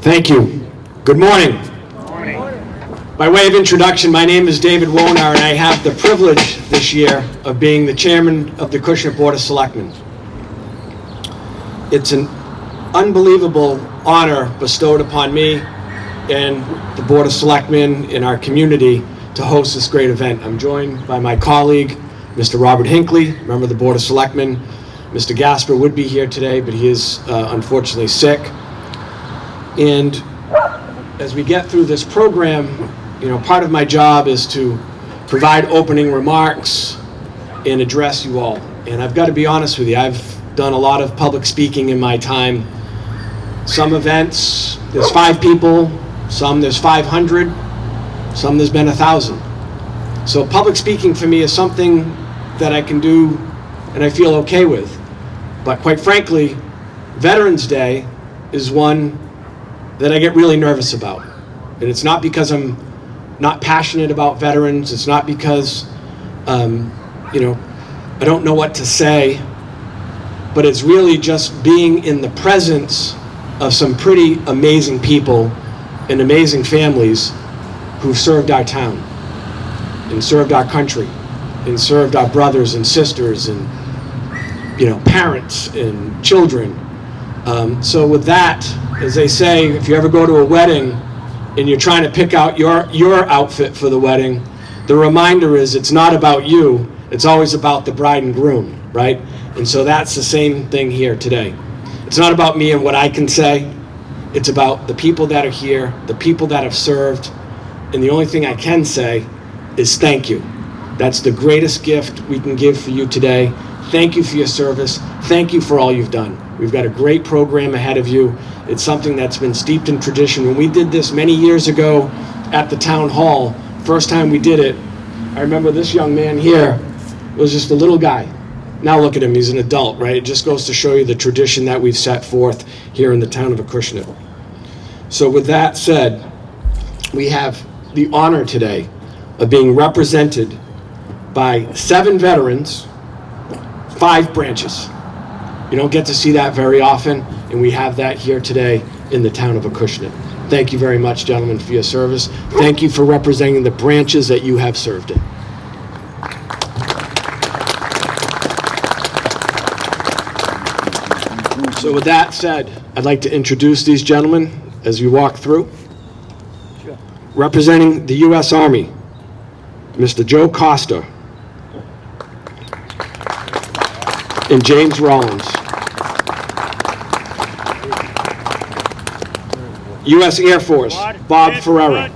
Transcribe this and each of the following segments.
Thank you. Good morning. By way of introduction, my name is David Wonar, and I have the privilege this year of being the chairman of the Acushnet Board of Selectmen. It's an unbelievable honor bestowed upon me and the Board of Selectmen in our community to host this great event. I'm joined by my colleague, Mr. Robert Hinckley, member of the Board of Selectmen. Mr. Gasper would be here today, but he is unfortunately sick. And as we get through this program, part of my job is to provide opening remarks and address you all. And I've got to be honest with you, I've done a lot of public speaking in my time. Some events, there's 5 people, some there's 500, some there's been 1,000. So public speaking for me is something that I can do and I feel okay with. But quite frankly, Veterans Day is one that I get really nervous about. And it's not because I'm not passionate about veterans. It's not because, I don't know what to say, but it's really just being in the presence of some pretty amazing people and amazing families who've served our town and served our country and served our brothers and sisters and, parents and children. So with that, as they say, if you ever go to a wedding and you're trying to pick out your outfit for the wedding, the reminder is it's not about you, it's always about the bride and groom, right? And so that's the same thing here today. It's not about me and what I can say, it's about the people that are here, the people that have served, and the only thing I can say is thank you. That's the greatest gift we can give for you today. Thank you for your service. Thank you for all you've done. We've got a great program ahead of you. It's something that's been steeped in tradition. When we did this many years ago at the town hall, first time we did it, I remember this young man here was just a little guy. Now look at him, he's an adult, right? It just goes to show you the tradition that we've set forth here in the town of Acushnet. So with that said, we have the honor today of being represented by 7 veterans, 5 branches. You don't get to see that very often, and we have that here today in the town of Acushnet. Thank you very much, gentlemen, for your service. Thank you for representing the branches that you have served in. So with that said, I'd like to introduce these gentlemen as we walk through. Sure. Representing the U.S. Army, Mr. Joe Costa and James Rollins. U.S. Air Force, Bob Ferreira.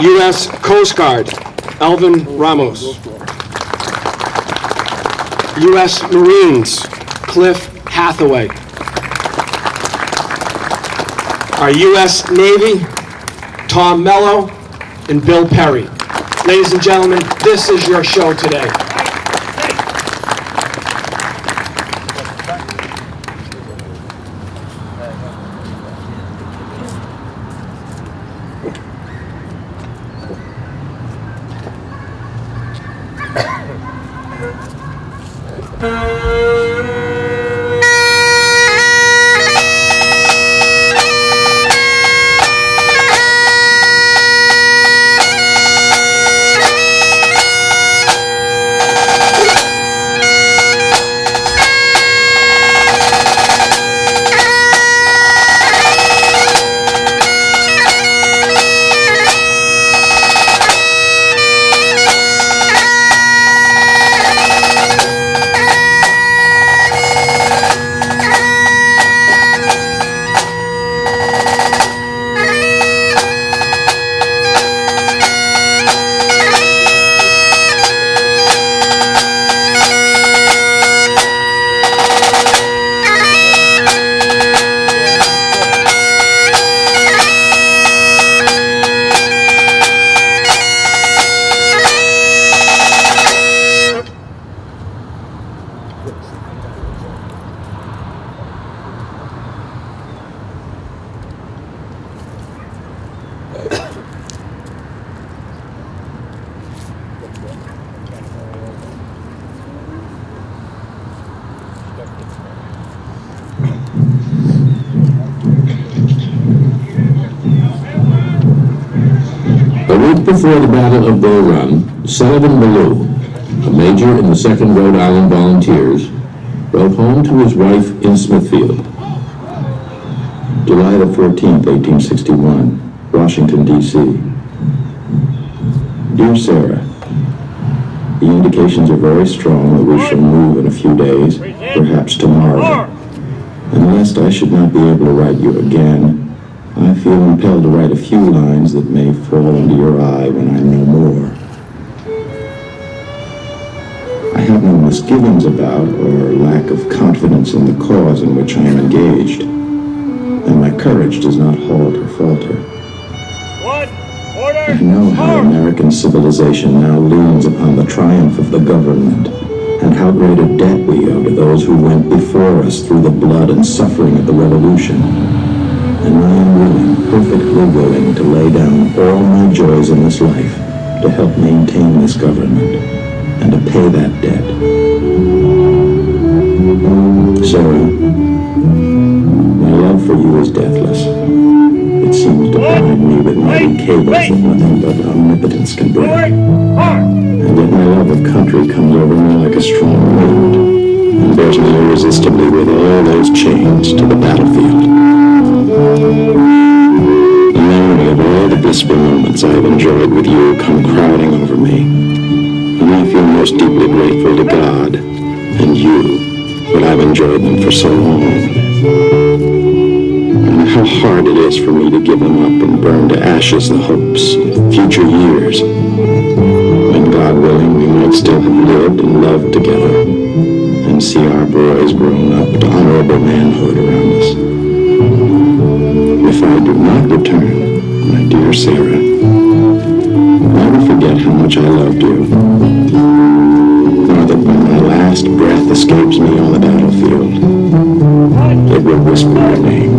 U.S. Coast Guard, Alvin Ramos. U.S. Marines, Cliff Hathaway. Our U.S. Navy, Tom Mello and Bill Perry. Ladies and gentlemen, this is your show today. before the Battle of Bull Run, Sullivan Ballou, a major in the 2nd Rhode Island Volunteers, wrote home to his wife in Smithfield. July the 14th, 1861, Washington, D.C. Dear Sarah, the indications are very strong that we shall move in a few days, perhaps tomorrow. And lest I should not be able to write you again, I feel impelled to write a few lines that may fall into your eye when I know more. I have no misgivings about or lack of confidence in the cause in which I am engaged, and my courage does not halt or falter. I know how American civilization now leans upon the triumph of the government, and how great a debt we owe to those who went before us through the blood and suffering of the Revolution. And I am willing, perfectly willing, to lay down all my joys in this life to help maintain this government and to pay that debt. Sarah, my love for you is deathless. It seems to bind me with mighty cables that nothing but omnipotence can break. And yet my love of country comes over me like a strong wind and bears me irresistibly with all those chains to the battlefield. The memory of all the blissful moments I have enjoyed with you come crowding over me, and I feel most deeply grateful to God and you that I've enjoyed them for so long. And how hard it is for me to give them up and burn to ashes the hopes of future years, when God willing we might still have lived and loved together, and see our boys grown up to honorable manhood around us. If I do not return, my dear Sarah, never forget how much I loved you, nor that when my last breath escapes me on the battlefield, it will whisper your name.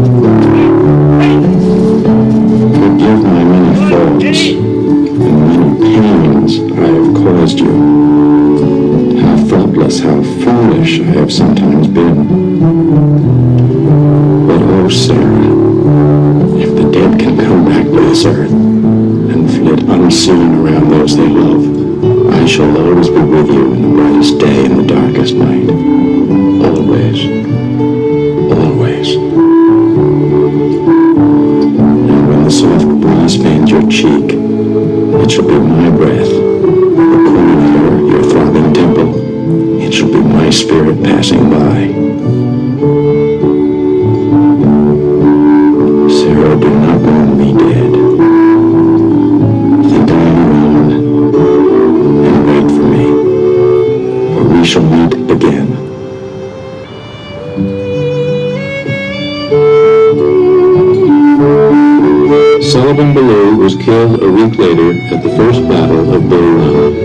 Forgive my many faults and many pains I have caused you. How thoughtless, how foolish I have sometimes been. But oh, Sarah, if the dead can come back to this earth and flit unseen around those they love, I shall always be with you in the brightest day and the darkest night. Always. Always. And when the soft breeze fans your cheek, it shall be my breath, the cooling air, your throbbing temple. It shall be my spirit passing by. Sarah, do not mourn me dead. Think I am gone, and wait for me, for we shall meet again. Sullivan Ballou was killed a week later at the First Battle of Bull Run.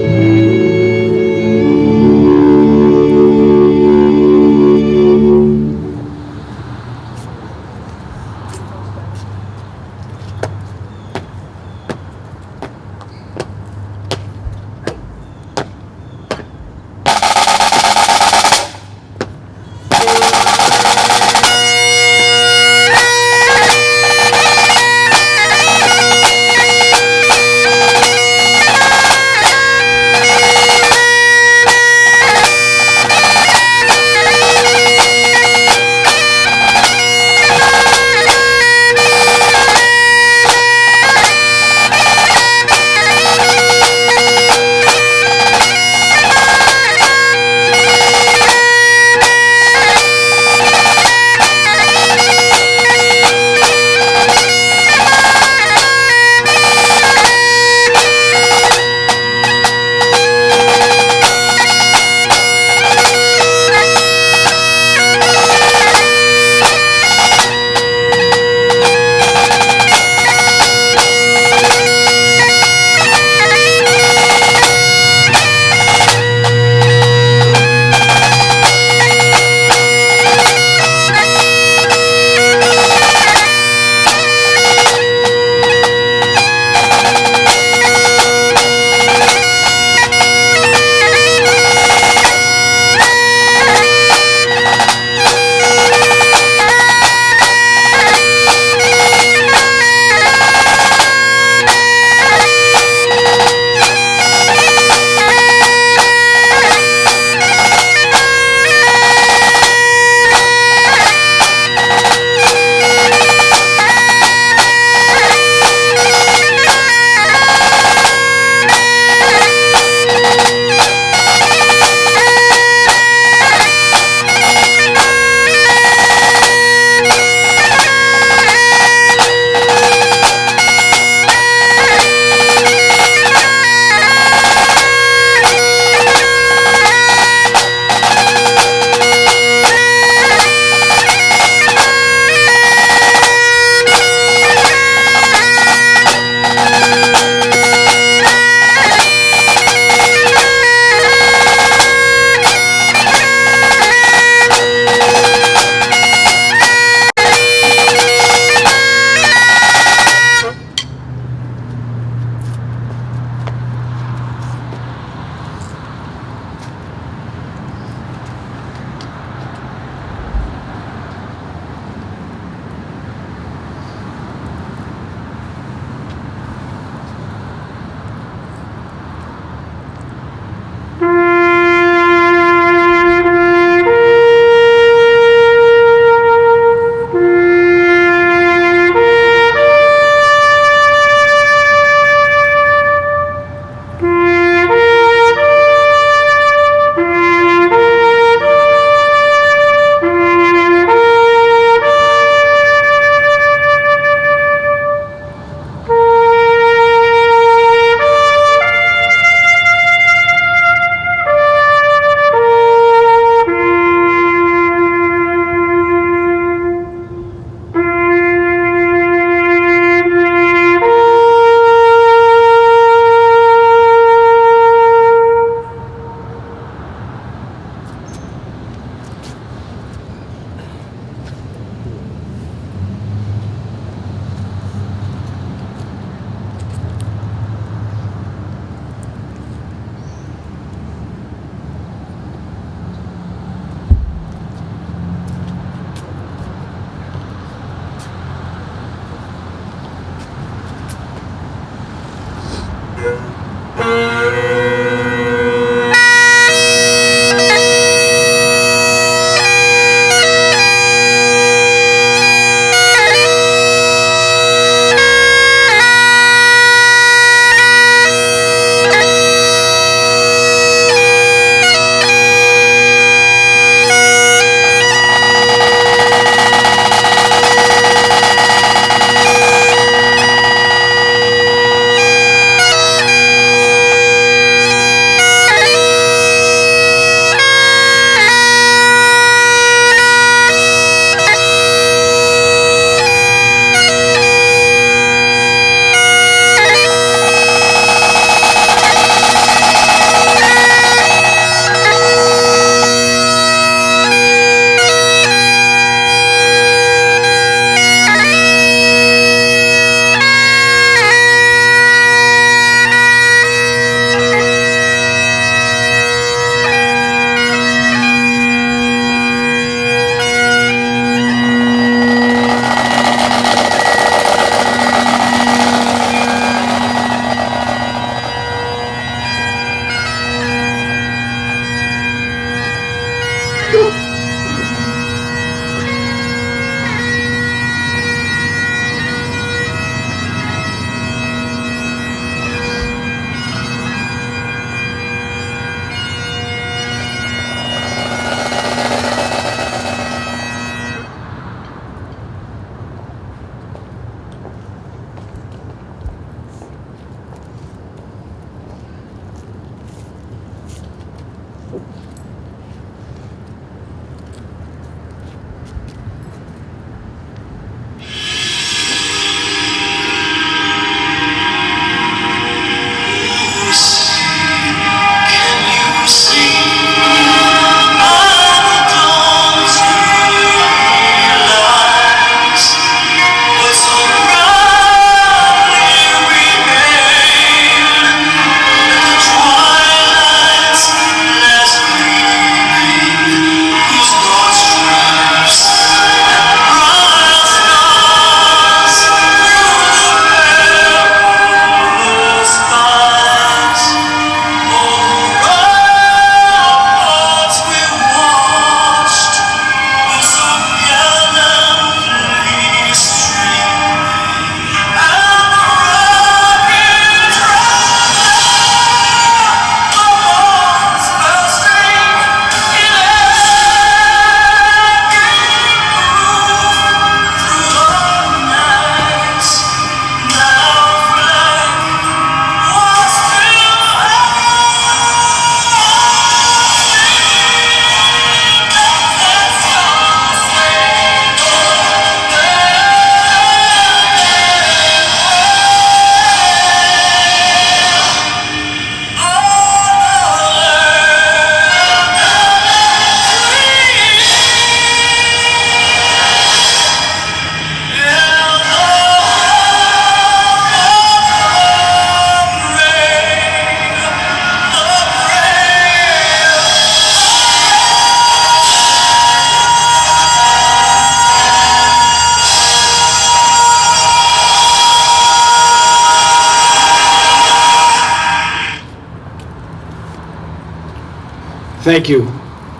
Thank you.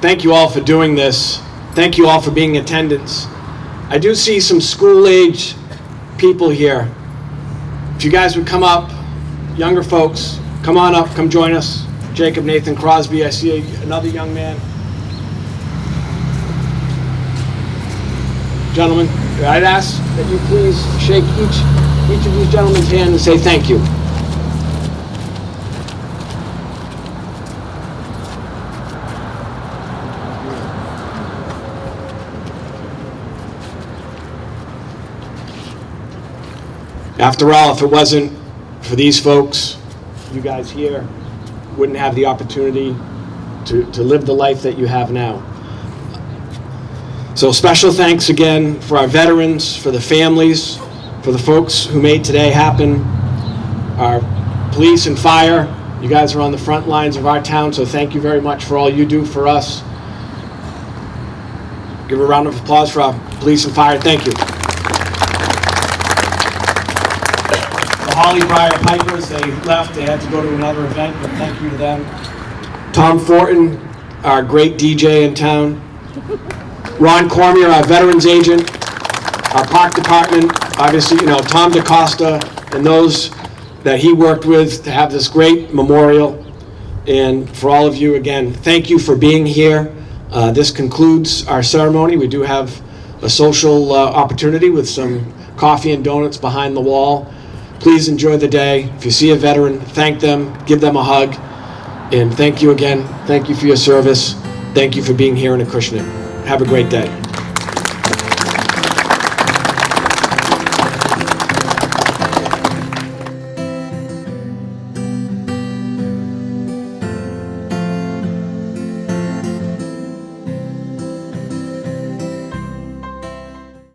Thank you all for doing this. Thank you all for being in attendance. I do see some school-age people here. If you guys would come up, younger folks, come on up, come join us. Jacob, Nathan, Crosby, I see another young man. Gentlemen, I'd ask that you please shake each of these gentlemen's hand and say thank you. After all, if it wasn't for these folks, you guys here wouldn't have the opportunity to live the life that you have now. So special thanks again for our veterans, for the families, for the folks who made today happen, our police and fire. You guys are on the front lines of our town, so thank you very much for all you do for us. Give a round of applause for our police and fire. Thank you. The Holly Briar Pipers, they left. They had to go to another event, but thank you to them. Tom Fortin, our great DJ in town. Ron Cormier, our veterans agent. Our park department, obviously, Tom DaCosta and those that he worked with to have this great memorial. And for all of you, again, thank you for being here. This concludes our ceremony. We do have a social opportunity with some coffee and donuts behind the wall. Please enjoy the day. If you see a veteran, thank them, give them a hug. And thank you again. Thank you for your service. Thank you for being here in Acushnet. Have a great day.